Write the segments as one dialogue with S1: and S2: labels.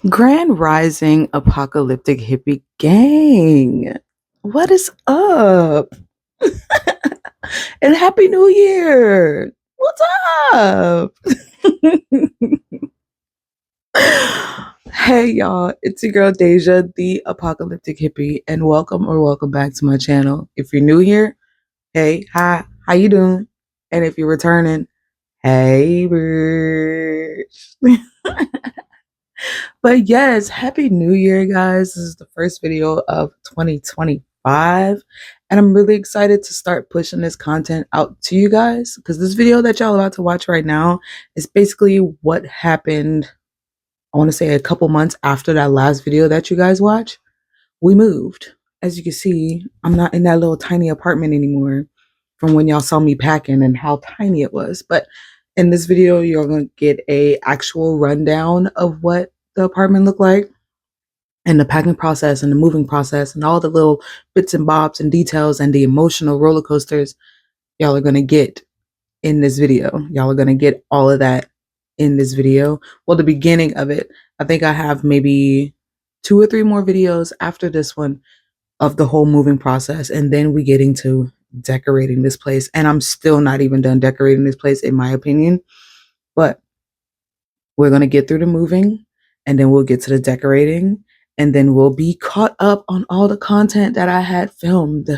S1: Grand Rising Apocalyptic Hippie Gang. What is up? And Happy New Year. What's up? Hey y'all, it's your girl Deja, the Apocalyptic Hippie, and welcome back to my channel. If you're new here, hey, hi, how you doing? And if you're returning, hey, bitch. But yes, Happy New Year, guys. This is the first video of 2025. And I'm really excited to start pushing this content out to you guys because this video that y'all about to watch right now is basically what happened, I want to say a couple months after that last video that you guys watched. We moved. As you can see, I'm not in that little tiny apartment anymore from when y'all saw me packing and how tiny it was. But in this video, you're going to get a actual rundown of what the apartment looked like and the packing process and the moving process and all the little bits and bobs and details and the emotional roller coasters y'all are going to get in this video. Y'all are going to get all of that in this video. Well, the beginning of it. I think I have maybe 2 or 3 more videos after this one of the whole moving process, and then we get into decorating this place. And I'm still not even done decorating this place, in my opinion. But we're going to get through the moving, and then we'll get to the decorating, and then we'll be caught up on all the content that I had filmed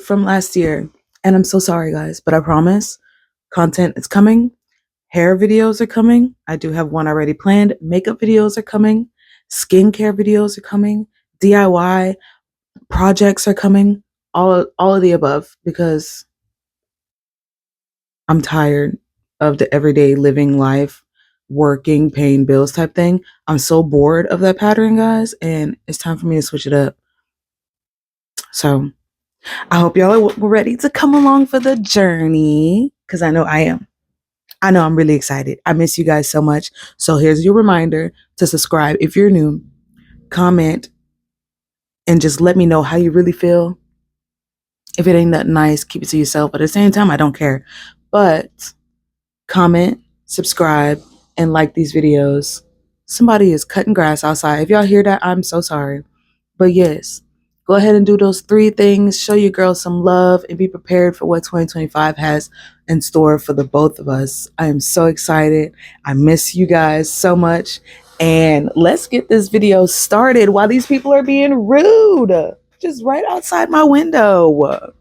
S1: from last year. And I'm so sorry, guys, but I promise content is coming. Hair videos are coming. I do have one already planned. Makeup videos are coming. Skincare videos are coming. DIY projects are coming. All of the above, because I'm tired of the everyday living life, working, paying bills type thing. I'm so bored of that pattern, guys, and it's time for me to switch it up. So I hope y'all are ready to come along for the journey, because I know I am. I know I'm really excited. I miss you guys so much. So here's your reminder to subscribe if you're new, comment, and just let me know how you really feel. If it ain't that nice, keep it to yourself. But at the same time, I don't care. But comment, subscribe, and like these videos. Somebody is cutting grass outside. If y'all hear that, I'm so sorry. But yes, go ahead and do those 3 things. Show your girl some love and be prepared for what 2025 has in store for the both of us. I am so excited. I miss you guys so much. And let's get this video started while these people are being rude. Just right outside my window.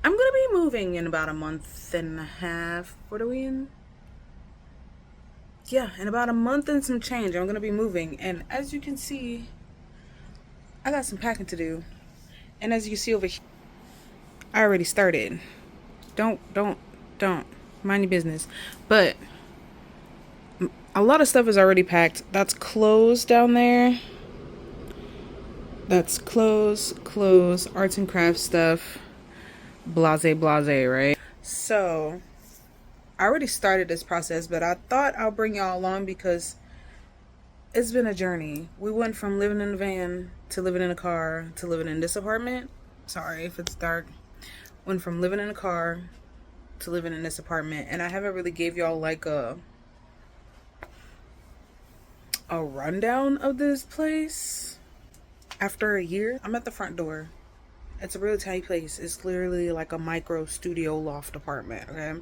S1: I'm gonna be moving in about a month and a half. What are we in? Yeah, in about a month and some change, I'm gonna be moving. And as you can see, I got some packing to do. And as you see over here, I already started. Don't mind your business. But a lot of stuff is already packed. That's clothes down there. That's clothes, arts and crafts stuff. Blase, right? So I already started this process, but I thought I'll bring y'all along because it's been a journey. We went from living in a van to living in a car to living in this apartment. Sorry if it's dark. Went from living in a car to living in this apartment, and I haven't really gave y'all like a rundown of this place. After a year, I'm at the front door. It's a really tiny place. It's literally like a micro studio loft apartment, okay?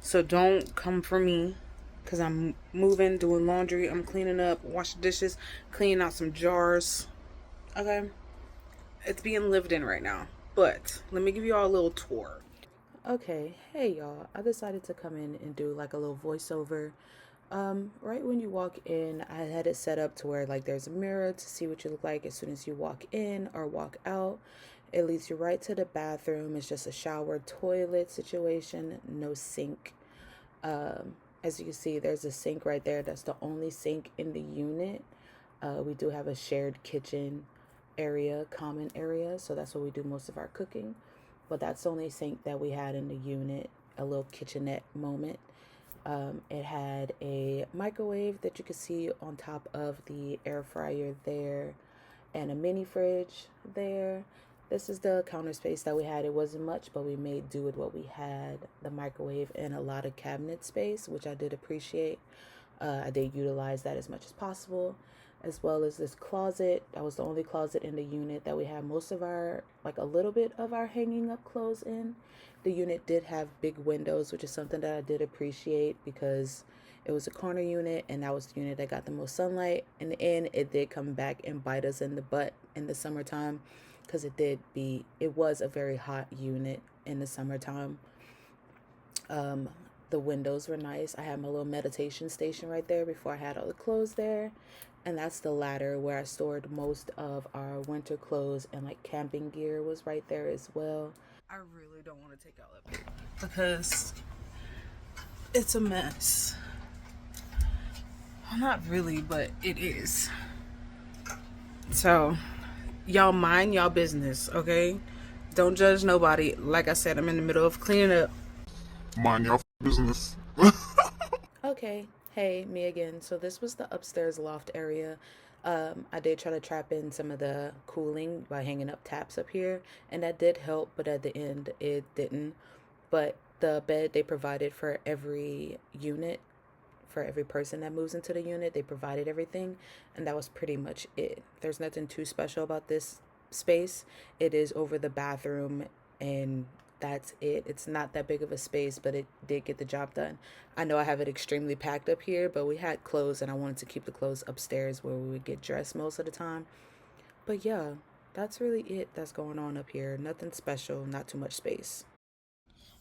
S1: So don't come for me because I'm moving, doing laundry, I'm cleaning up, washing dishes, cleaning out some jars, okay? It's being lived in right now. But let me give you all a little tour. Okay, hey y'all. I decided to come in and do like a little voiceover. Right when you walk in, I had it set up to where like there's a mirror to see what you look like as soon as you walk in or walk out. It leads you right to the bathroom. It's just a shower toilet situation, no sink. As you can see, there's a sink right there. That's the only sink in the unit. We do have a shared kitchen area, common area, so that's where we do most of our cooking. But that's the only sink that we had in the unit, a little kitchenette moment. It had a microwave that you could see on top of the air fryer there, and a mini fridge there. This is the counter space that we had. It wasn't much, but we made do with what we had. The microwave and a lot of cabinet space, which I did appreciate. I did utilize that as much as possible, as well as this closet. That was the only closet in the unit that we had most of our, like a little bit of our hanging up clothes in. The unit did have big windows, which is something that I did appreciate because it was a corner unit and that was the unit that got the most sunlight. In the end, it did come back and bite us in the butt in the summertime because it was a very hot unit in the summertime. The windows were nice. I had my little meditation station right there before I had all the clothes there. And that's the ladder where I stored most of our winter clothes, and like camping gear was right there as well. I really don't want to take y'all up here because it's a mess. Well, not really, but it is. So y'all mind y'all business, okay? Don't judge nobody. Like I said, I'm in the middle of cleaning up.
S2: Mind your business.
S1: Okay, hey, me again. So this was the upstairs loft area. I did try to trap in some of the cooling by hanging up taps up here, and that did help, but at the end it didn't. But the bed they provided for every unit, for every person that moves into the unit, they provided everything, and that was pretty much it. There's nothing too special about this space. It is over the bathroom, and that's it. It's not that big of a space, but it did get the job done. I know I have it extremely packed up here, but we had clothes and I wanted to keep the clothes upstairs where we would get dressed most of the time. But yeah, that's really it that's going on up here. Nothing special, not too much space.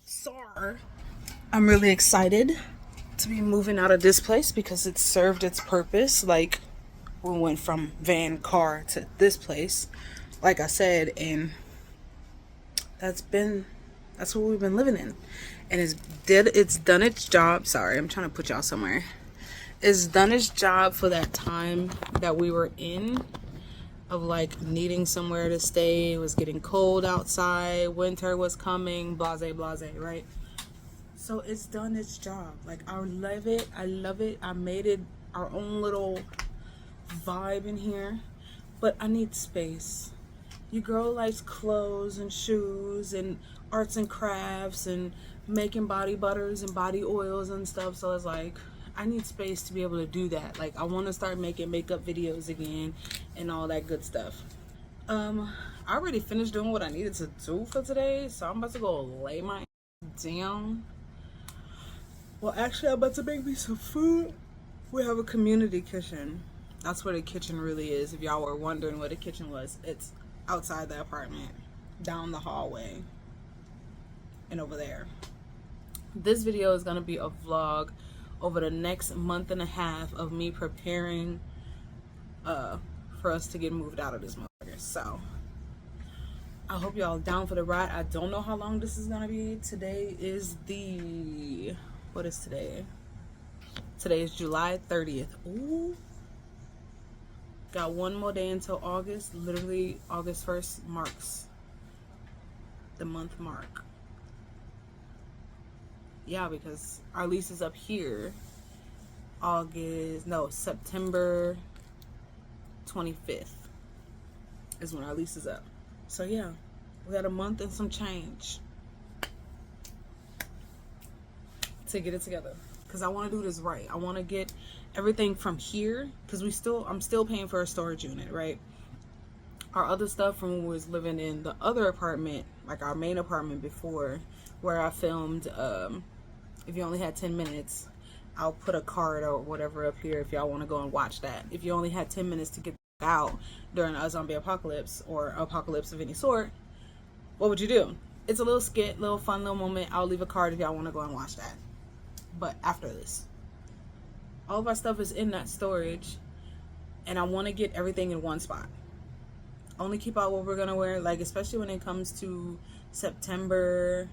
S1: Sorry. I'm really excited to be moving out of this place because it served its purpose. Like, we went from van, car to this place, like I said, and that's what we've been living in. And it's done its job. Sorry, I'm trying to put y'all somewhere. It's done its job for that time that we were in, of like needing somewhere to stay. It was getting cold outside, winter was coming, blase blase, right? So it's done its job. Like, I love it. I made it our own little vibe in here, but I need space. Your girl likes clothes and shoes and arts and crafts and making body butters and body oils and stuff. So it's like, I need space to be able to do that. Like, I want to start making makeup videos again and all that good stuff. I already finished doing what I needed to do for today, so I'm about to go lay my down. Well, actually, I'm about to make me some food. We have a community kitchen. That's where the kitchen really is. If y'all were wondering what the kitchen was, it's outside the apartment, down the hallway, and over there. This video is going to be a vlog over the next month and a half of me preparing for us to get moved out of this motherfucker. So I hope y'all down for the ride. I don't know how long this is going to be. Today is what is today? Today is July 30th. Ooh. Got one more day until August. Literally, August 1st marks the month mark. Yeah, because our lease is up here. September 25th is when our lease is up. So yeah, we got a month and some change to get it together. Because I want to do this right. I want to get everything from here, because I'm still paying for a storage unit, right? Our other stuff from when we was living in the other apartment, like our main apartment before, where I filmed if you only had 10 minutes, I'll put a card or whatever up here if y'all want to go and watch that. If you only had 10 minutes to get out during a zombie apocalypse or apocalypse of any sort, what would you do? It's a little skit, little fun, little moment. I'll leave a card if y'all want to go and watch that. But after this, all of our stuff is in that storage, and I want to get everything in one spot. Only keep out what we're gonna wear, like especially when it comes to September,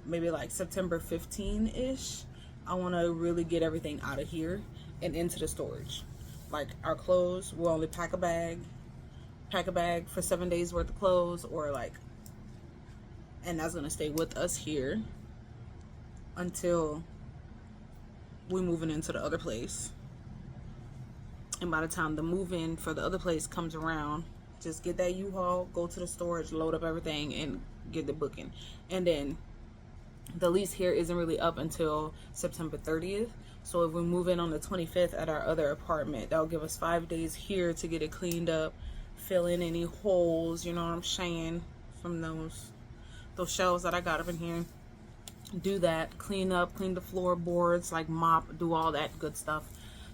S1: maybe like September 15-ish. I want to really get everything out of here and into the storage. Like our clothes, we'll only pack a bag for 7 days worth of clothes, or like, and that's gonna stay with us here until we moving into the other place. And by the time the move-in for the other place comes around, just get that U-Haul, go to the storage, load up everything, and get the booking. And then the lease here isn't really up until September 30th. So if we move in on the 25th at our other apartment, that'll give us 5 days here to get it cleaned up, fill in any holes, you know what I'm saying, from those shelves that I got up in here. Do that, clean up, clean the floorboards, like mop, do all that good stuff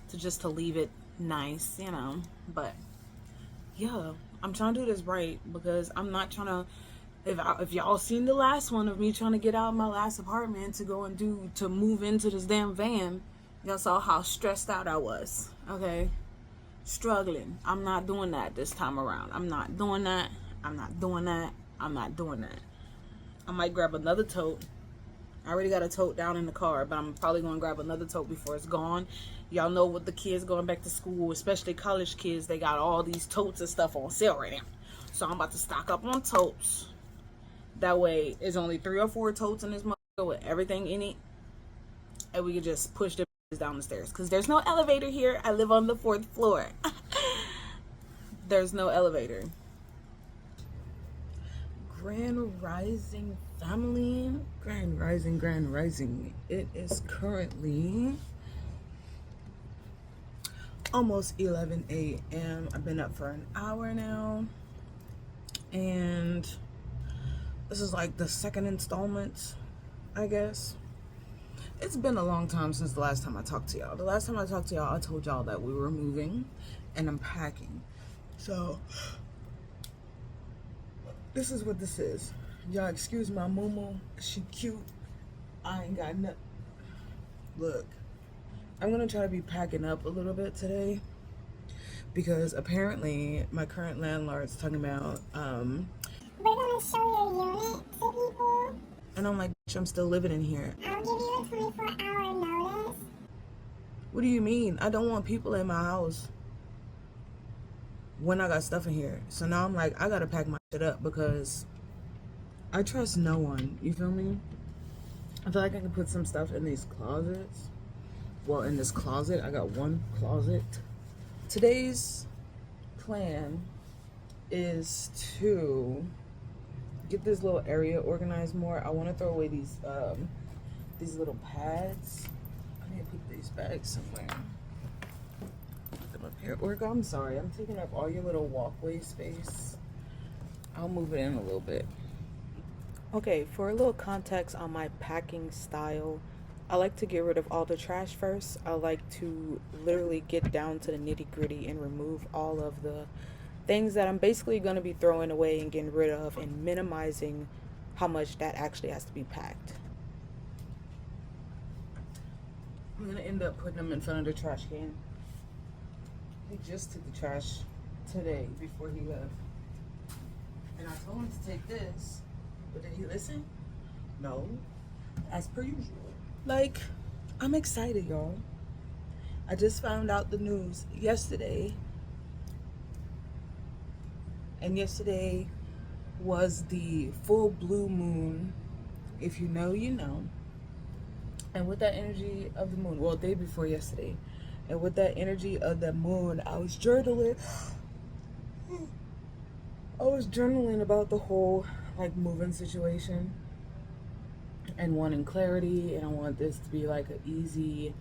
S1: to leave it nice, you know. But yeah, I'm trying to do this right, because I'm not trying to, if y'all seen the last one of me trying to get out of my last apartment to move into this damn van, y'all saw how stressed out I was. Okay, struggling. I'm not doing that this time around. I'm not doing that. I'm not doing that. I'm not doing that. I might grab another tote. I already got a tote down in the car, but I'm probably going to grab another tote before it's gone. Y'all know with the kids going back to school, especially college kids, they got all these totes and stuff on sale right now. So I'm about to stock up on totes. That way, there's only 3 or 4 totes in this motherfucker with everything in it. And we can just push them down the stairs. Because there's no elevator here. I live on the 4th floor. There's no elevator. Grand Rising family. Grand Rising, Grand Rising. It is currently almost 11 a.m. I've been up for an hour now. And this is like the second installment, I guess. It's been a long time since the last time I talked to y'all. The last time I talked to y'all, I told y'all that we were moving and I'm packing. So this is what this is. Y'all excuse my moo-moo. She cute. I ain't got nothing. Look, I'm gonna try to be packing up a little bit today, because apparently my current landlord's talking about
S3: we're gonna show your unit to people.
S1: and I'm like, bitch, I'm still living in here.
S3: I'll give you a 24-hour notice.
S1: What do you mean? I don't want people in my house when I got stuff in here. So now I'm like, I gotta pack my shit up, because I trust no one. You feel me? I feel like I can put some stuff in these closets. Well, in this closet, I got one closet. Today's plan is to get this little area organized more. I want to throw away these little pads. I need to put these bags somewhere. Put them up here. Or I'm sorry, I'm taking up all your little walkway space. I'll move it in a little bit. Okay, for a little context on my packing style, I like to get rid of all the trash first. I like to literally get down to the nitty-gritty and remove all of the things that I'm basically going to be throwing away and getting rid of, and minimizing how much that actually has to be packed. I'm going to end up putting them in front of the trash can. He just took the trash today before he left. And I told him to take this, but did he listen? No, as per usual. Like, I'm excited, y'all. I just found out the news yesterday. And yesterday was the full blue moon. If you know, you know. And with that energy of the moon, well, day before yesterday, and with that energy of the moon, I was journaling. I was journaling about the whole, like, moving situation and wanting clarity, and I want this to be like an easy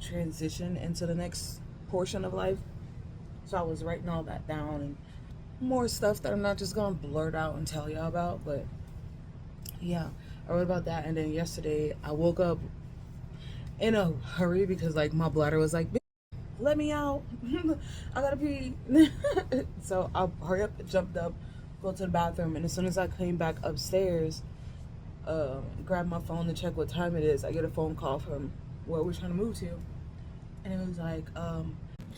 S1: transition into the next portion of life. So I was writing all that down, and more stuff that I'm not just gonna blurt out and tell y'all about, but yeah, I wrote about that. And then yesterday I woke up in a hurry because, like, my bladder was like, let me out. I gotta pee. So I hurry up, jumped up, go to the bathroom, and as soon as I came back upstairs, grab my phone to check what time it is, I get a phone call from where we're trying to move to, and it was like,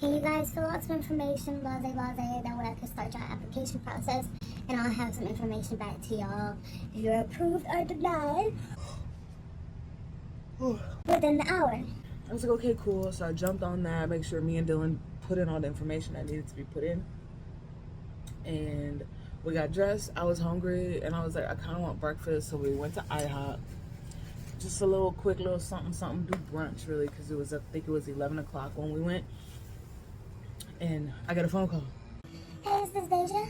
S3: Can you guys fill out some information, blase, that way I can start your application process, and I'll have some information back to y'all if you're approved or denied within the hour.
S1: I was like, okay, cool. So I jumped on that, make sure me and Dylan put in all the information that needed to be put in. And We got dressed. I was hungry, and I was like, I kind of want breakfast, so we went to IHOP. Just a little quick little something, do brunch really, because it was, I think it was 11 o'clock when we went, and I got a phone call.
S3: Hey, is this Deja?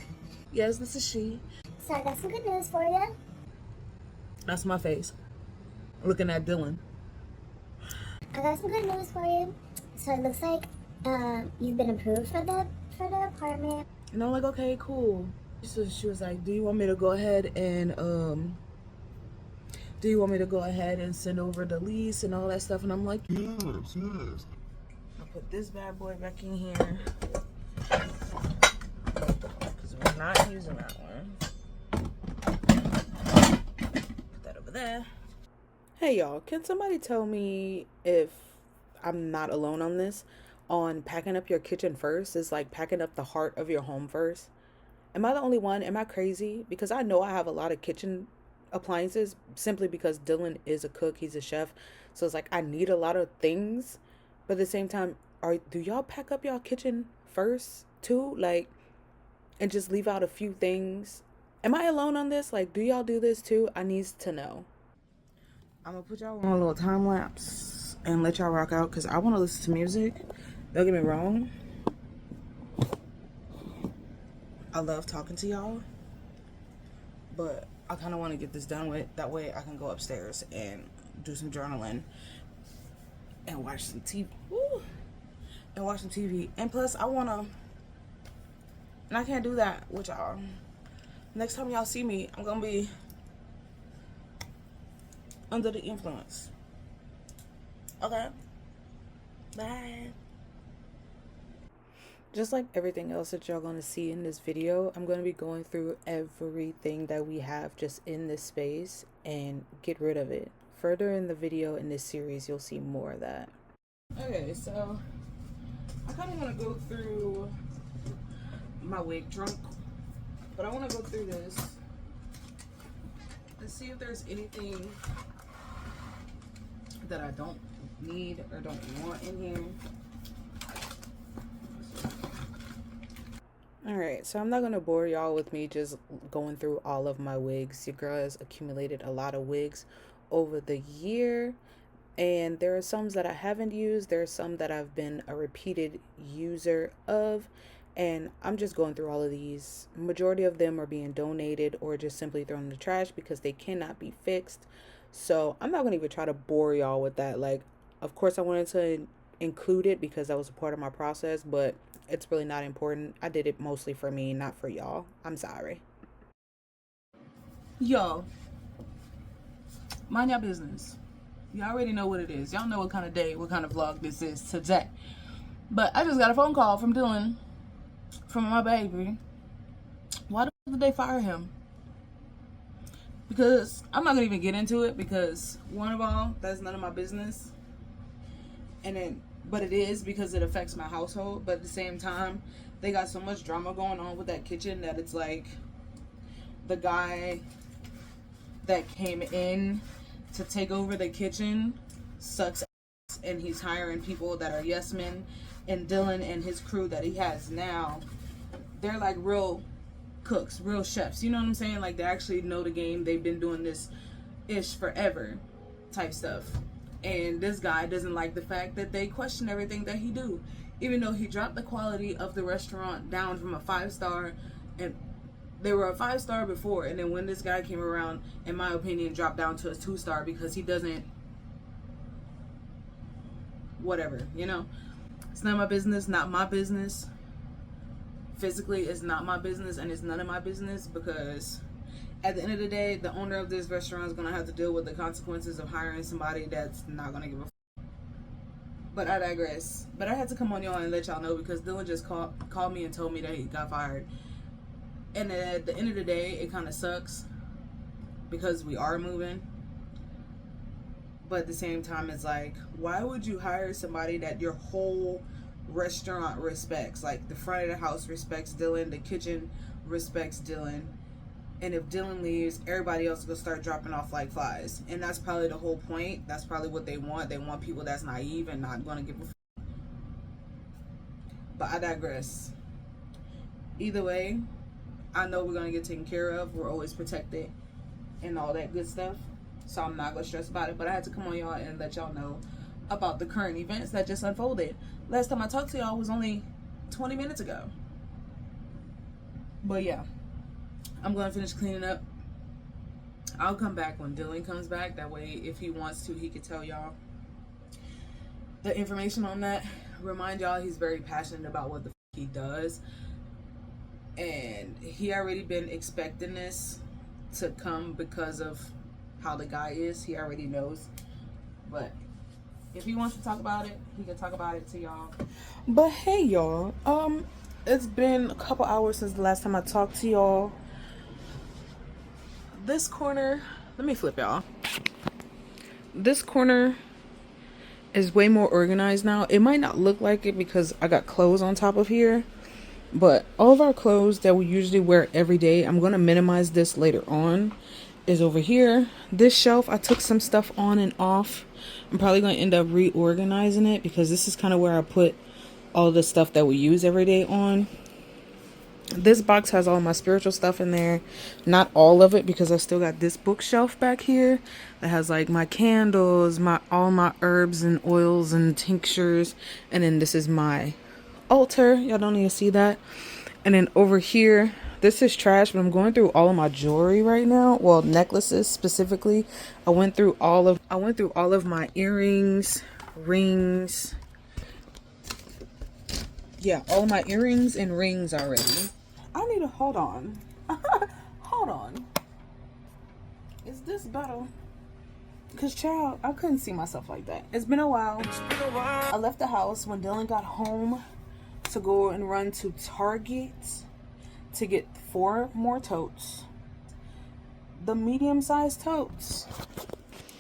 S1: Yes, this is she.
S3: So I got some good news for you.
S1: That's my face. Looking at Dylan.
S3: I got some good news for you. So it looks like you've been approved for the apartment.
S1: And I'm like, okay, cool. So she was like, do you want me to go ahead and send over the lease and all that stuff? And I'm like,
S2: Yes, yes.
S1: I'll put this bad boy back in here, because we're not using that one. Put that over there. Hey y'all, can somebody tell me if I'm not alone on this? On packing up your kitchen first is like packing up the heart of your home first. Am I the only one? Am I crazy? Because I know I have a lot of kitchen appliances simply because Dylan is a cook, he's a chef. So it's like I need a lot of things. But at the same time, do y'all pack up y'all kitchen first too? Like, and just leave out a few things? Am I alone on this? Like, do y'all do this too? I need to know. I'm gonna put y'all on a little time lapse and let y'all rock out because I want to listen to music. Don't get me wrong. I love talking to y'all, but I kind of want to get this done with. That way I can go upstairs and do some journaling and watch some TV. Woo! And watch some TV. And plus, and I can't do that with y'all. Next time y'all see me, I'm going to be under the influence. Okay? Bye. Just like everything else that y'all going to see in this video, I'm going to be going through everything that we have just in this space and get rid of it. Further in the video in this series, you'll see more of that. Okay, so I kind of want to go through my wig trunk, but I want to go through this and see if there's anything that I don't need or don't want in here. Alright, so I'm not going to bore y'all with me just going through all of my wigs. Your girl has accumulated a lot of wigs over the year, and there are some that I haven't used. There are some that I've been a repeated user of, and I'm just going through all of these. Majority of them are being donated or just simply thrown in the trash because they cannot be fixed. So I'm not going to even try to bore y'all with that. Like, of course I wanted to include it because that was a part of my process, but it's really not important. I did it mostly for me, not for y'all. I'm sorry. Yo, mind your business. Y'all already know what it is. Y'all know what kind of day, what kind of vlog this is today. But I just got a phone call from Dylan, from my baby. Why the fuck did they fire him? Because I'm not gonna even get into it because one of all, that's none of my business. And then, but it is because it affects my household. But at the same time, they got so much drama going on with that kitchen that it's like the guy that came in to take over the kitchen sucks ass, and he's hiring people that are yes men. And Dylan and his crew that he has now, they're like real cooks, real chefs. You know what I'm saying? Like they actually know the game. They've been doing this ish forever type stuff. And this guy doesn't like the fact that they question everything that he do. Even though he dropped the quality of the restaurant down from a 5-star, and they were a 5-star before, and then when this guy came around, in my opinion, dropped down to a 2-star because he doesn't, whatever, you know? It's not my business, not my business. Physically, it's not my business, and it's none of my business because at the end of the day, the owner of this restaurant is going to have to deal with the consequences of hiring somebody that's not going to give a f***. But I digress. But I had to come on y'all and let y'all know because Dylan just called me and told me that he got fired. And at the end of the day, it kind of sucks because we are moving. But at the same time, it's like, why would you hire somebody that your whole restaurant respects? Like the front of the house respects Dylan, the kitchen respects Dylan. And if Dylan leaves, everybody else will start dropping off like flies. And that's probably the whole point. That's probably what they want. They want people that's naive and not going to give a f***. But I digress. Either way, I know we're gonna get taken care of. We're always protected and all that good stuff. So I'm not gonna stress about it. But I had to come on y'all and let y'all know about the current events that just unfolded. Last time I talked to y'all was only 20 minutes ago. But yeah, I'm gonna finish cleaning up. I'll come back when Dylan comes back. That way, if he wants to, he could tell y'all the information on that. Remind y'all he's very passionate about what the he does. And he already been expecting this to come because of how the guy is. He already knows. But if he wants to talk about it, he can talk about it to y'all. But hey y'all, it's been a couple hours since the last time I talked to y'all. This corner, let me flip y'all. This corner is way more organized now. It might not look like it because I got clothes on top of here, but all of our clothes that we usually wear every day, I'm going to minimize this later on, is over here. This shelf, I took some stuff on and off. I'm probably going to end up reorganizing it because this is kind of where I put all the stuff that we use every day on. This box has all my spiritual stuff in there. Not all of it because I still got this bookshelf back here that has like my candles, all my herbs and oils and tinctures. And then this is my altar. Y'all don't need to see that. And then over here, this is trash, but I'm going through all of my jewelry right now. Well, necklaces specifically. I went through all of my earrings, rings. Yeah, all my earrings and rings already. I need to hold on. Hold on. Is this better? Cause child, I couldn't see myself like that. It's been a while. I left the house when Dylan got home to go and run to Target to get 4 more totes. The medium-sized totes.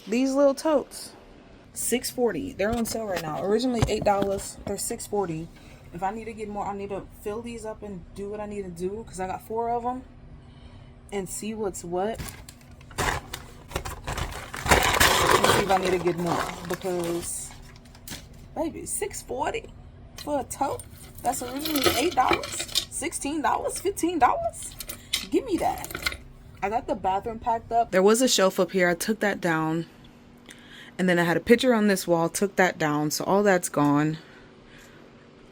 S1: These little totes. $6.40. They're on sale right now. Originally $8. They're $6.40. If I need to get more, I need to fill these up and do what I need to do because I got 4 of them and see what's what. And see if I need to get more because, baby, $6.40 for a tote that's originally $8, $16, $15. Give me that. I got the bathroom packed up. There was a shelf up here. I took that down. And then I had a picture on this wall. Took that down. So all that's gone.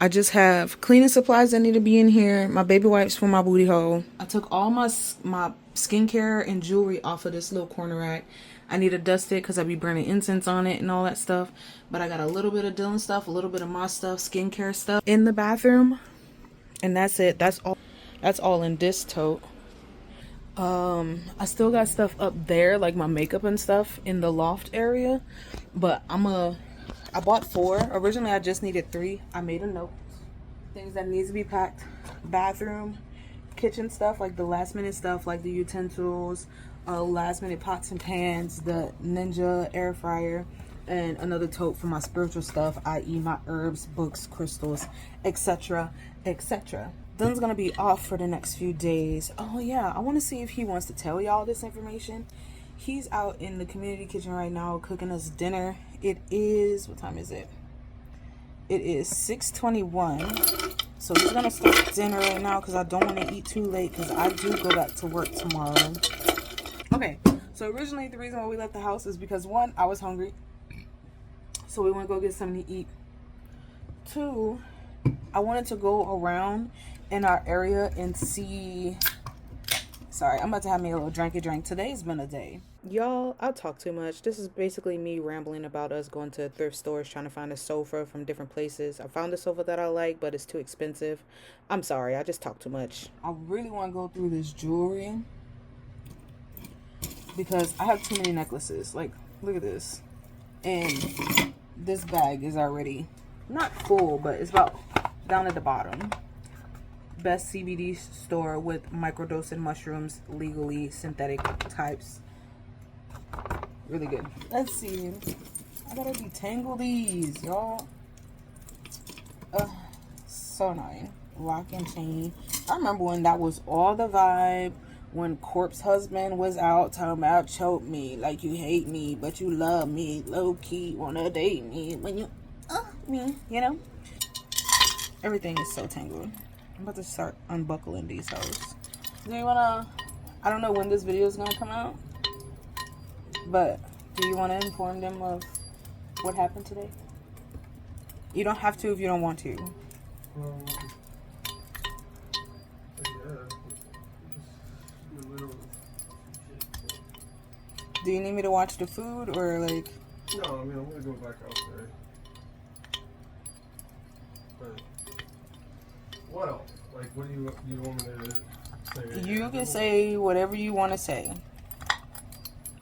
S1: I just have cleaning supplies that need to be in here. My baby wipes for my booty hole. I took all my skincare and jewelry off of this little corner rack. I need to dust it because I be burning incense on it and all that stuff. But I got a little bit of Dylan stuff, a little bit of my stuff, skincare stuff in the bathroom. And that's it. That's all in this tote. I still got stuff up there, like my makeup and stuff in the loft area. But I bought 4. Originally, I just needed 3. I made a note. Things that needs to be packed. Bathroom, kitchen stuff, like the last minute stuff, like the utensils, last minute pots and pans, the Ninja air fryer, and another tote for my spiritual stuff, i.e. my herbs, books, crystals, etc., etc. Dylan's gonna be off for the next few days. Oh yeah, I want to see if he wants to tell y'all this information. He's out in the community kitchen right now cooking us dinner. It is, what time is it? It is 6:21. So he's gonna start dinner right now because I don't want to eat too late because I do go back to work tomorrow. Okay, so originally the reason why we left the house is because 1, I was hungry. So we want to go get something to eat. 2, I wanted to go around in our area and see. Sorry, I'm about to have me a little drinky drink. Today's been a day. Y'all, I talk too much. This is basically me rambling about us going to thrift stores trying to find a sofa from different places. I found a sofa that I like, but it's too expensive. I'm sorry, I just talk too much. I really want to go through this jewelry because I have too many necklaces. Like, look at this. And this bag is already not full, but it's about down at the bottom. Best CBD store with microdosing mushrooms, legally synthetic types. Really good. Let's see. I gotta detangle these, y'all. So annoying. Lock and chain. I remember when that was all the vibe. When Corpse Husband was out talking about choke me like you hate me, but you love me. Low key wanna date me when you me, you know? Everything is so tangled. I'm about to start unbuckling these hoes. Do you wanna? I don't know when this video is gonna come out, but do you want to inform them of what happened today? You don't have to if you don't want to.
S4: Yeah. Just in the middle of shit.
S1: Do you need me to watch the food or like?
S4: No, I mean I'm gonna go back out there. But what else? Like, what do you want me to say?
S1: You can say whatever you want to say.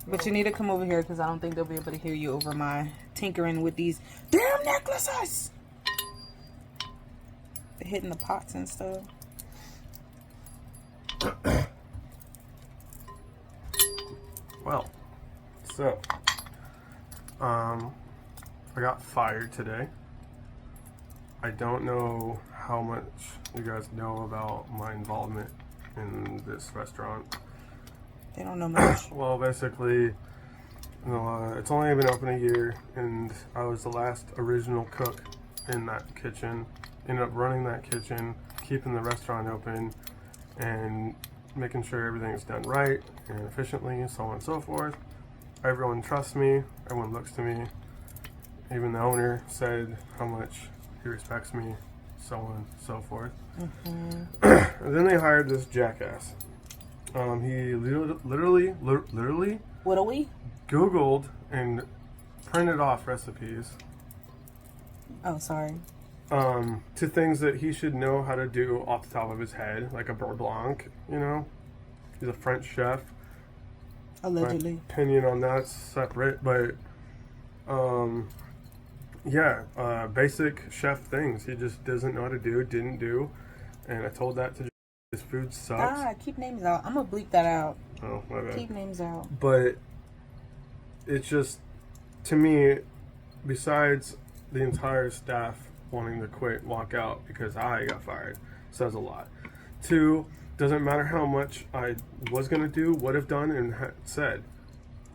S1: But you need to come over here because I don't think they'll be able to hear you over my tinkering with these damn necklaces. They're hitting the pots and stuff.
S4: Well, so, I got fired today. I don't know how much you guys know about my involvement in this restaurant.
S1: They don't know much.
S4: Well, basically, it's only been open a year, and I was the last original cook in that kitchen. Ended up running that kitchen, keeping the restaurant open, and making sure everything is done right and efficiently, so on and so forth. Everyone trusts me. Everyone looks to me. Even the owner said how much he respects me, so on and so forth. Mm-hmm. And then they hired this jackass. He literally
S1: What are we?
S4: Googled and printed off recipes
S1: Oh, sorry.
S4: to things that he should know how to do off the top of his head, like a beurre blanc, you know? He's a French chef.
S1: Allegedly.
S4: My opinion on that's separate, but basic chef things he just doesn't know how to do, didn't do, and I told that to his food sucks.
S1: Keep names out. I'm gonna bleep that out.
S4: Oh, my bad.
S1: Keep names out.
S4: But it's just, to me, besides the entire staff wanting to quit, walk out because I got fired, says a lot. Two, doesn't matter how much I was going to do, would have done, and said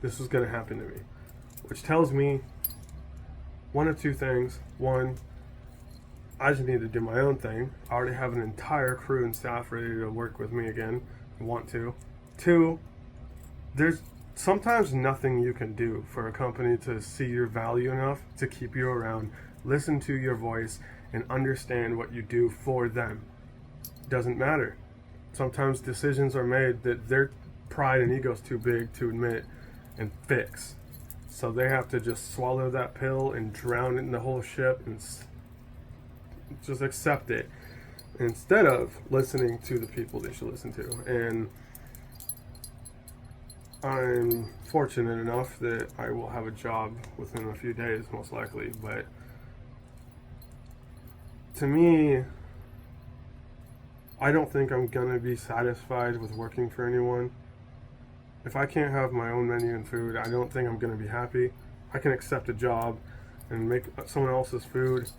S4: this was going to happen to me. Which tells me one of two things. One, I just need to do my own thing. I already have an entire crew and staff ready to work with me again. Want to. Two, there's sometimes nothing you can do for a company to see your value enough to keep you around, listen to your voice, and understand what you do for them. Doesn't matter. Sometimes decisions are made that their pride and ego's too big to admit and fix. So they have to just swallow that pill and drown it in the whole ship and just accept it instead of listening to the people they should listen to. And I'm fortunate enough that I will have a job within a few days, most likely. But to me, I don't think I'm gonna be satisfied with working for anyone. If I can't have my own menu and food, I don't think I'm gonna be happy. I can accept a job and make someone else's food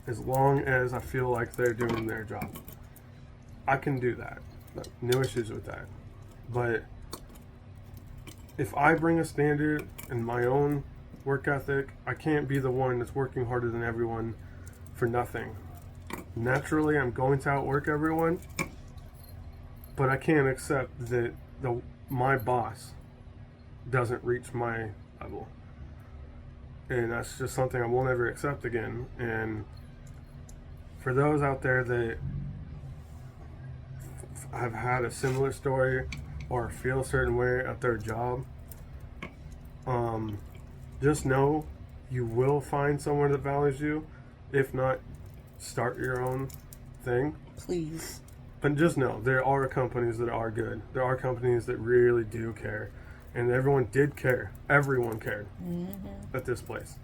S4: as long as I feel like they're doing their job. I can do that. No issues with that. But if I bring a standard in my own work ethic, I can't be the one that's working harder than everyone for nothing. Naturally, I'm going to outwork everyone, but I can't accept that my boss doesn't reach my level. And that's just something I won't ever accept again. And for those out there that have had a similar story or feel a certain way at their job, just know you will find someone that values you. If not, start your own thing.
S1: Please.
S4: But just know, there are companies that are good. There are companies that really do care. And everyone did care. Everyone cared at this place.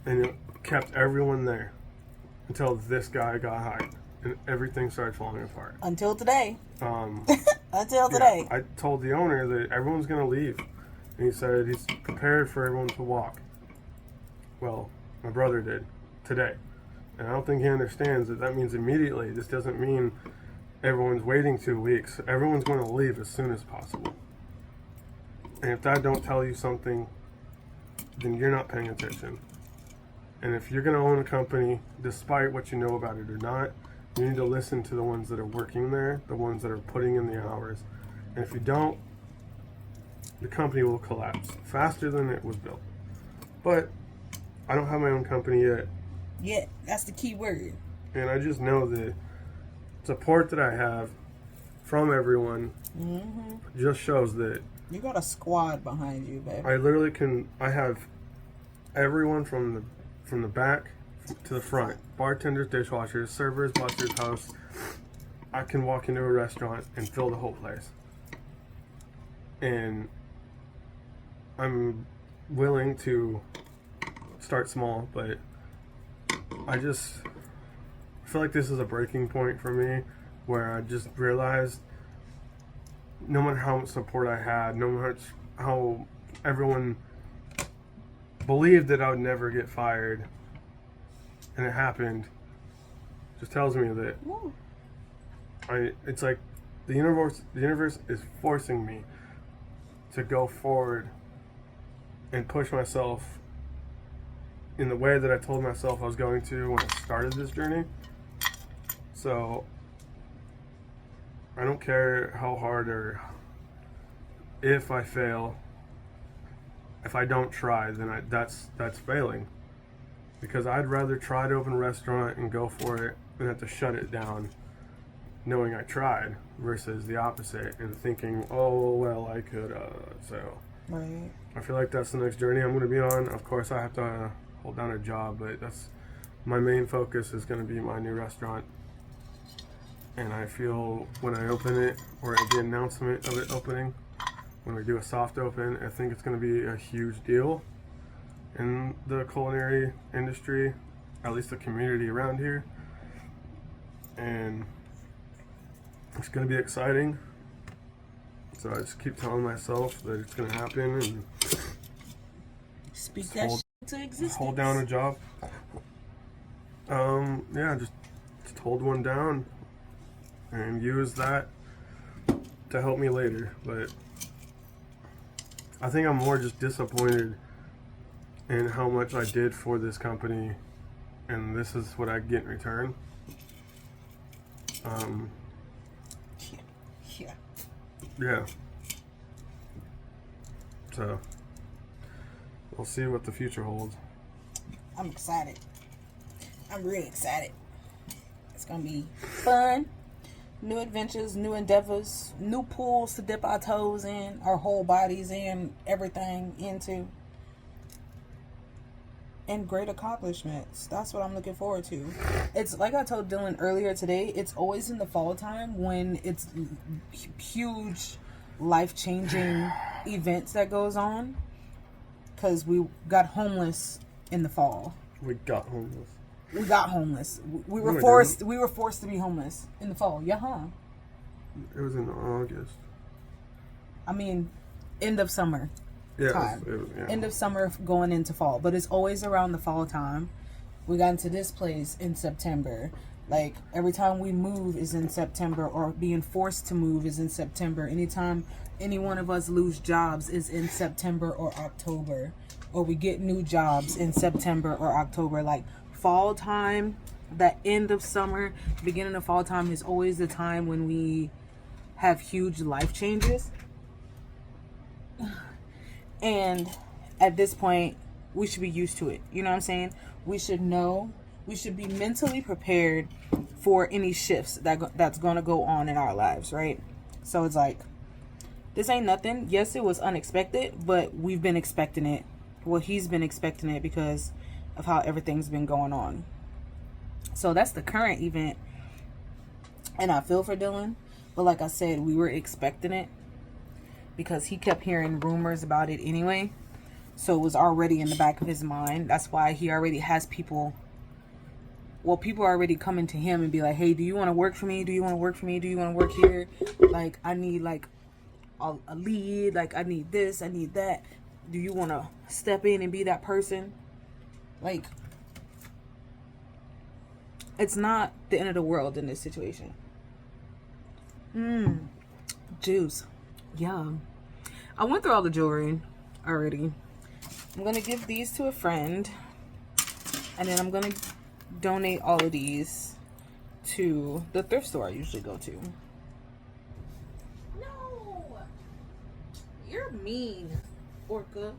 S4: And it kept everyone there until this guy got hired. And everything started falling apart.
S1: Until today. Until
S4: Yeah,
S1: today.
S4: I told the owner that everyone's going to leave. And he said he's prepared for everyone to walk. Well, my brother did today. And I don't think he understands that means immediately. This doesn't mean everyone's waiting 2 weeks. Everyone's going to leave as soon as possible. And if that don't tell you something, then you're not paying attention. And if you're going to own a company, despite what you know about it or not, You need to listen to the ones that are working there, the ones that are putting in the hours. And if you don't, the company will collapse faster than it was built. But I don't have my own company yet.
S1: Yeah, that's the key word.
S4: And I just know the support that I have from everyone just shows that
S1: You got a squad behind you, baby.
S4: I literally can. I have everyone from the back to the front: bartenders, dishwashers, servers, bussers, hosts. I can walk into a restaurant and fill the whole place, and I'm willing to start small, but I just feel like this is a breaking point for me, where I just realized, no matter how much support I had, no matter how everyone believed that I would never get fired, and it happened, just tells me that it's like the universe is forcing me to go forward and push myself in the way that I told myself I was going to when I started this journey. So I don't care how hard or if I fail. If I don't try, then that's failing. Because I'd rather try to open a restaurant and go for it than have to shut it down knowing I tried, versus the opposite and thinking, oh, well, I could, so.
S1: Right.
S4: I feel like that's the next journey I'm going to be on. Of course, I have to hold down a job, but that's my main focus is going to be my new restaurant. And I feel when I open it, or the announcement of it opening, when we do a soft open, I think it's going to be a huge deal in the culinary industry, at least the community around here. And it's going to be exciting. So I just keep telling myself that it's going to happen and
S1: Speak that shit to existence.
S4: hold down a job. Yeah, just hold one down and use that to help me later. But I think I'm more just disappointed in how much I did for this company, and this is what I get in return. Yeah. So we'll see what the future holds.
S1: I'm excited. I'm really excited. It's gonna be fun. New adventures, new endeavors, new pools to dip our toes in, our whole bodies in, everything into. And great accomplishments. That's what I'm looking forward to. It's like I told Dylan earlier today, it's always in the fall time when it's huge life-changing events that goes on. Because we got homeless in the fall.
S4: We got homeless.
S1: We were forced to be homeless in the fall. Yeah, huh?
S4: It was in August.
S1: I mean, end of summer.
S4: Yeah,
S1: time.
S4: yeah.
S1: End of summer going into fall, but it's always around the fall time. We got into this place in September. Like every time we move is in September, or being forced to move is in September. Anytime any one of us lose jobs is in September or October, or we get new jobs in September or October. Like fall time, that end of summer, beginning of fall time is always the time when we have huge life changes. And at this point, we should be used to it. You know what I'm saying? We should know. We should be mentally prepared for any shifts that's going to go on in our lives, right? So it's like, this ain't nothing. Yes, it was unexpected, but we've been expecting it. Well, he's been expecting it because of how everything's been going on. So that's the current event. And I feel for Dylan. But like I said, we were expecting it, because he kept hearing rumors about it anyway. So it was already in the back of his mind. That's why he already has people. Well, people are already coming to him and be like, hey, do you want to work for me? Do you want to work for me? Do you want to work here? Like, I need like a lead. Like, I need this. I need that. Do you want to step in and be that person? Like, it's not the end of the world in this situation. Juice. Yeah. I went through all the jewelry already. I'm going to give these to a friend. And then I'm going to donate all of these to the thrift store I usually go to. No, you're mean, Orca.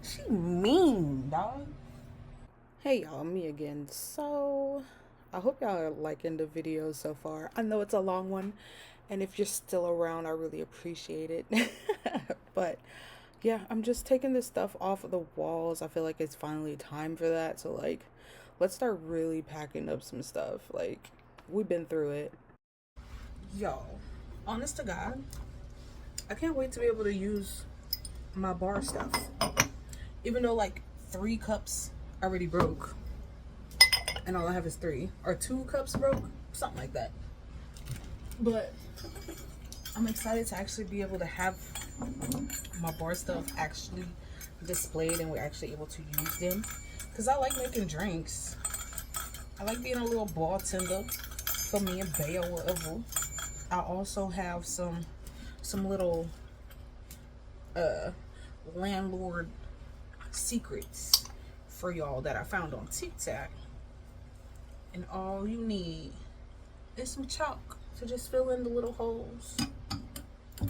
S1: She mean, dog. Hey y'all, me again. So I hope y'all are liking the video so far. I know it's a long one, and if you're still around, I really appreciate it. But yeah, I'm just taking this stuff off of the walls. I feel like it's finally time for that. So like, let's start really packing up some stuff. Like, we've been through it. Yo, honest to God, I can't wait to be able to use my bar stuff. Even though like 3 cups already broke, and all I have is 3, or 2 cups broke, something like that. But I'm excited to actually be able to have my bar stuff actually displayed, and we're actually able to use them, because I like making drinks. I like being a little bartender for me and Bay or whatever. I also have some little landlord secrets for y'all that I found on TikTok, and all you need is some chalk to just fill in the little holes.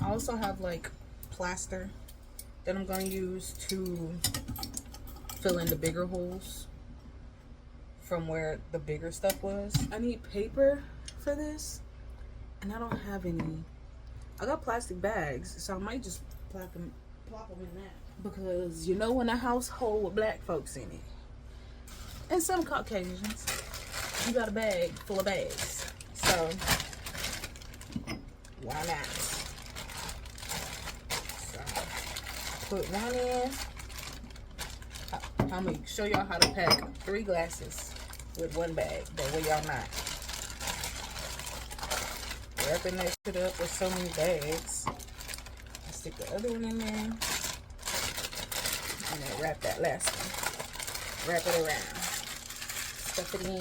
S1: I also have like plaster that I'm going to use to fill in the bigger holes from where the bigger stuff was. I need paper for this, and I don't have any. I got plastic bags, so I might just plop them in that, because you know, in a household with black folks in it and some Caucasians, you got a bag full of bags, so why not? So put one in. I'm gonna show y'all how to pack 3 glasses with 1 bag, that way y'all not wrapping that shit up with so many bags. I stick the other one in there, and then wrap that last one. Wrap it around. Stuff it in.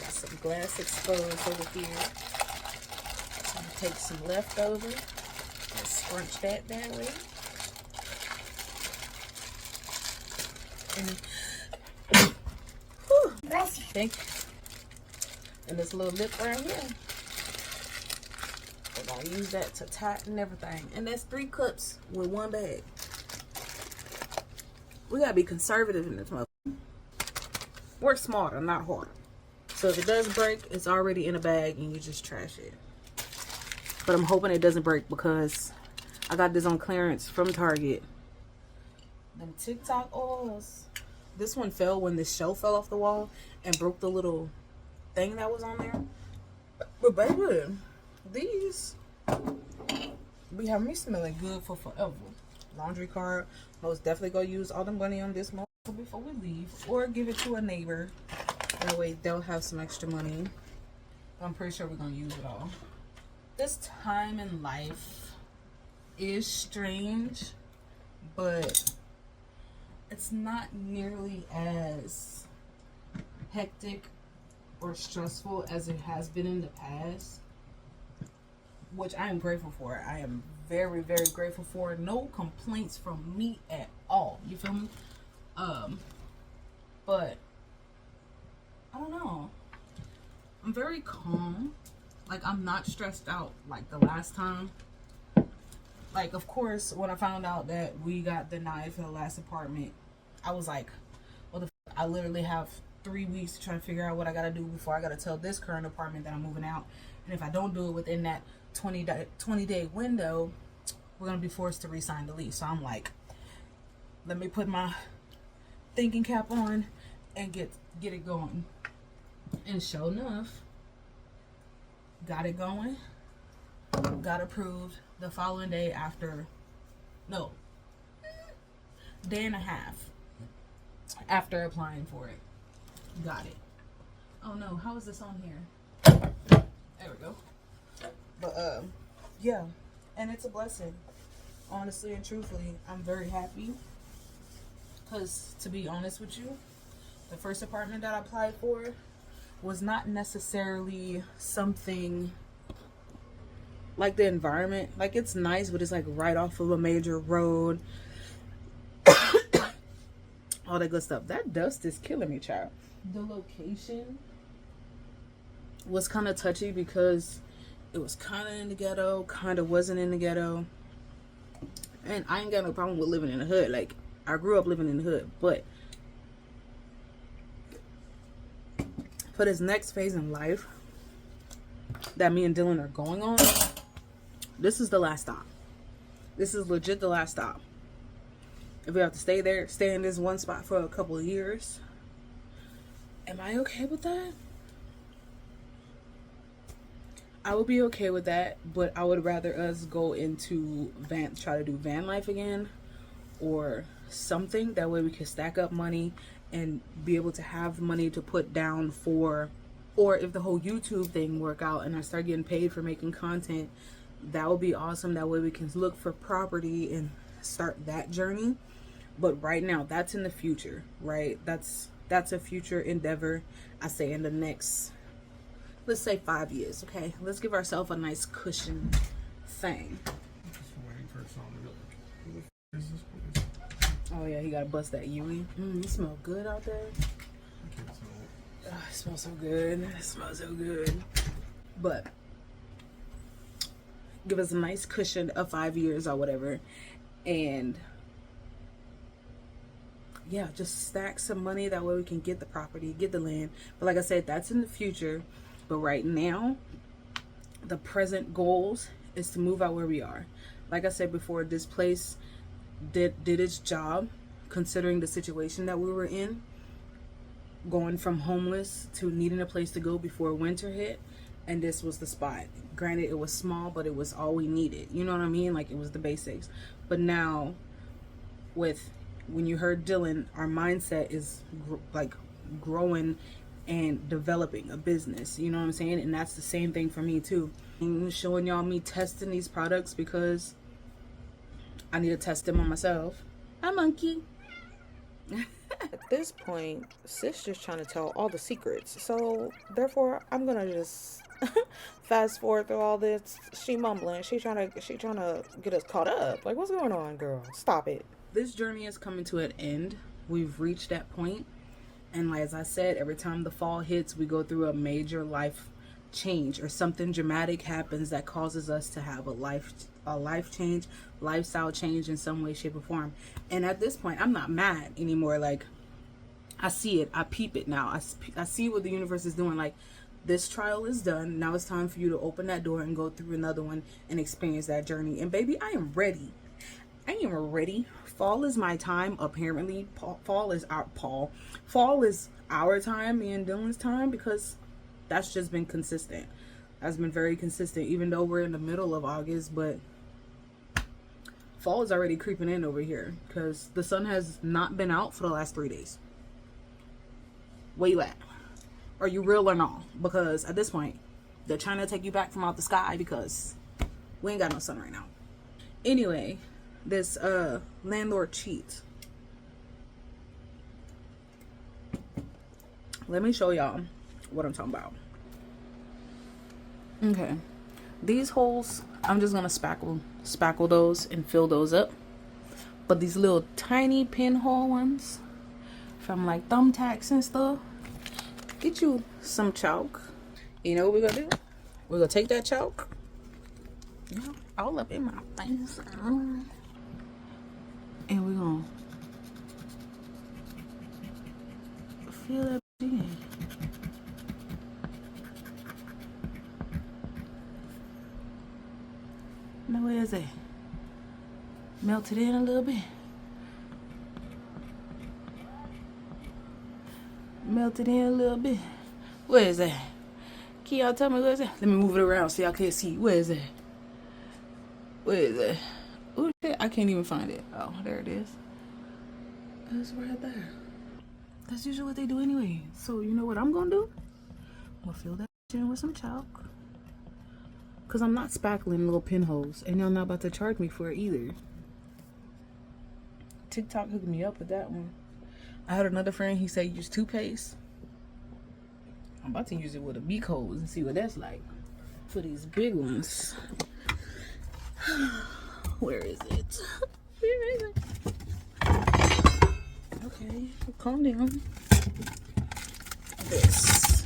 S1: Got some glass exposed over here. I'm gonna take some leftover and scrunch that way. And
S3: Bless you.
S1: thank you. And this little lip right here, we're gonna use that to tighten everything. And that's 3 cups with 1 bag. We gotta be conservative in this mother. Work smarter, not harder. So if it does break, it's already in a bag and you just trash it. But I'm hoping it doesn't break, because I got this on clearance from Target. Them TikTok oils. This one fell when this shelf fell off the wall and broke the little thing that was on there. But baby, these be having me smelling good for forever. Laundry card. Most definitely go use all the money on this month before we leave, or give it to a neighbor. That way they'll have some extra money. I'm pretty sure we're gonna use it all. This time in life is strange, but it's not nearly as hectic or stressful as it has been in the past, which I am grateful for. I am very, very grateful for. No complaints from me at all. You feel me? But I don't know. I'm very calm. Like, I'm not stressed out like the last time. Like, of course, when I found out that we got denied for the last apartment, I was like, what the f? I literally have 3 weeks to try to figure out what I gotta do before I gotta tell this current apartment that I'm moving out. And if I don't do it within that 20-day window, we're gonna be forced to re-sign the lease. So I'm like, let me put my thinking cap on and get it going. And sure enough, got it going. Got approved the following day after, no, day and a half after applying for it. Got it. Oh no, how is this on here? There we go. But yeah, and it's a blessing. Honestly and truthfully, I'm very happy, because to be honest with you, the first apartment that I applied for was not necessarily something like the environment. Like, it's nice, but it's like right off of a major road. All that good stuff. That dust is killing me, child. the location was kind of touchy because it was kind of in the ghetto, kind of wasn't in the ghetto. And I ain't got no problem with living in the hood. Like, I grew up living in the hood. But for this next phase in life that me and Dylan are going on, this is the last stop. This is legit the last stop. If we have to stay there, stay in this one spot for a couple of years, am I okay with that? I would be okay with that, but I would rather us go into try to do van life again or something. That way we can stack up money and be able to have money to put down for, or if the whole YouTube thing work out and I start getting paid for making content, that would be awesome. That way we can look for property and start that journey. But right now, that's in the future, right? That's a future endeavor. I say in the next, let's say 5 years, okay? Let's give ourselves a nice cushion thing.
S4: Just waiting for a song to go like, who the f is this place?
S1: Oh yeah, he gotta bust that Yui. You smell good out there.
S4: I can't smell it.
S1: Oh, it smells so good. It smells so good. But give us a nice cushion of 5 years or whatever. And yeah, just stack some money. That way we can get the property, get the land. But like I said, that's in the future. But right now, the present goals is to move out where we are. Like I said before, this place did its job considering the situation that we were in. Going from homeless to needing a place to go before winter hit. And this was the spot. Granted, it was small, but it was all we needed. You know what I mean? Like, it was the basics. But now, when you heard Dylan, our mindset is growing and developing a business. You know what I'm saying? And that's the same thing for me too. I'm showing y'all me testing these products because I need to test them on myself. Hi, monkey. At this point, sis just trying to tell all the secrets. So therefore, I'm gonna just fast forward through all this. She mumbling. She trying to get us caught up. Like, what's going on, girl? Stop it. This journey is coming to an end. We've reached that point. And like, as I said, every time the fall hits, we go through a major life change or something dramatic happens that causes us to have a life change, lifestyle change in some way, shape, or form. And at this point, I'm not mad anymore. Like, I see it. I peep it now. I see what the universe is doing. Like, this trial is done. Now it's time for you to open that door and go through another one and experience that journey. And baby, I am ready. I am ready. Fall is my time. Apparently, fall is our time, me and Dylan's time, because that's just been consistent. That's been very consistent, even though we're in the middle of August. But fall is already creeping in over here because the sun has not been out for the last 3 days. Where you at? Are you real or not? Because at this point, they're trying to take you back from out the sky because we ain't got no sun right now. Anyway, this landlord cheats. Let me show y'all what I'm talking about. Okay, these holes, I'm just gonna spackle those and fill those up. But these little tiny pinhole ones from like thumbtacks and stuff, get you some chalk. You know what we're gonna do? We're gonna take that chalk, all up in my face, and we're gonna fill that in. Now where is it? Melt it in a little bit. Melt it in a little bit. Where is that? Can y'all tell me where is that? Let me move it around so y'all can't see. Where is that? Where is that? Oh shit, I can't even find it. Oh, there it is. It's right there. That's usually what they do anyway. So you know what I'm gonna do? I'm gonna fill that in with some chalk. Cause I'm not spackling little pinholes, and y'all not about to charge me for it either. TikTok hooked me up with that one. I had another friend, he said use toothpaste. I'm about to use it with a beak hose and see what that's like. For these big ones. Where is it? Where is it? Okay, calm down. this.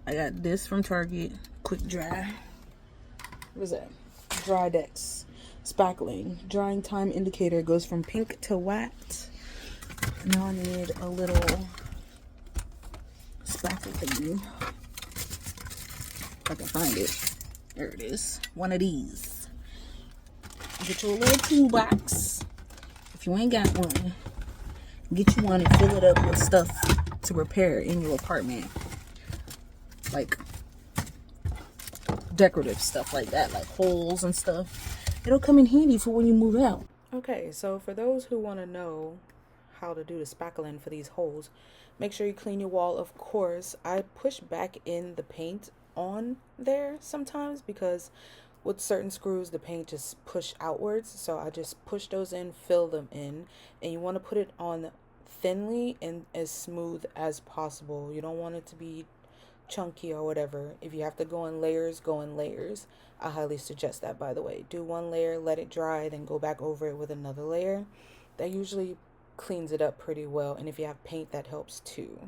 S1: I got this from Target. Quick dry. What is that? Dry Dex. Spackling. Drying time indicator goes from pink to white. Now I need a little spackle thingy. If I can find it. There it is. One of these. Get you a little toolbox. If you ain't got one, get you one and fill it up with stuff to repair in your apartment. Like decorative stuff like that, like holes and stuff. It'll come in handy for when you move out. Okay, so for those who want to know how to do the spackling for these holes, make sure you clean your wall. Of course, I push back in the paint on there sometimes because with certain screws the paint just push outwards, so I just push those in, fill them in, and you want to put it on thinly and as smooth as possible. You don't want it to be chunky or whatever. If you have to go in layers, go in layers. I highly suggest that, by the way. Do one layer, let it dry, then go back over it with another layer. That usually cleans it up pretty well, and if you have paint, that helps too.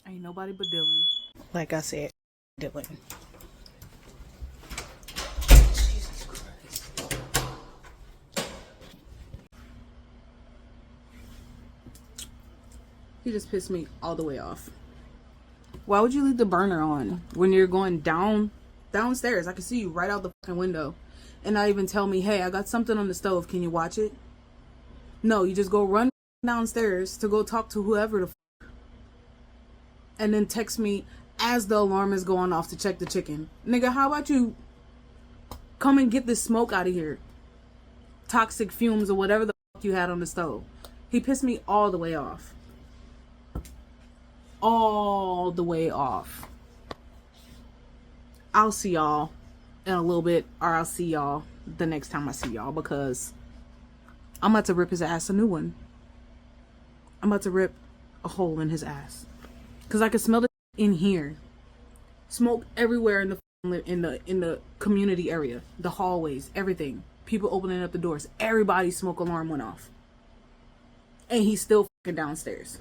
S1: Ain't nobody but Dylan. Like I said, Dylan. Jesus Christ. He just pissed me all the way off. Why would you leave the burner on when you're going downstairs? I can see you right out the fucking window. And not even tell me, hey, I got something on the stove. Can you watch it? No, you just go run downstairs to go talk to whoever the fuck. And then text me as the alarm is going off to check the chicken. Nigga, how about you come and get this smoke out of here? Toxic fumes or whatever the fuck you had on the stove. He pissed me all the way off. All the way off. I'll see y'all in a little bit, or I'll see y'all the next time I see y'all, because I'm about to rip his ass a new one. I'm about to rip a hole in his ass. Cause I can smell it in here. Smoke everywhere in the community area, the hallways, everything. People opening up the doors. Everybody's smoke alarm went off, and he's still fucking downstairs.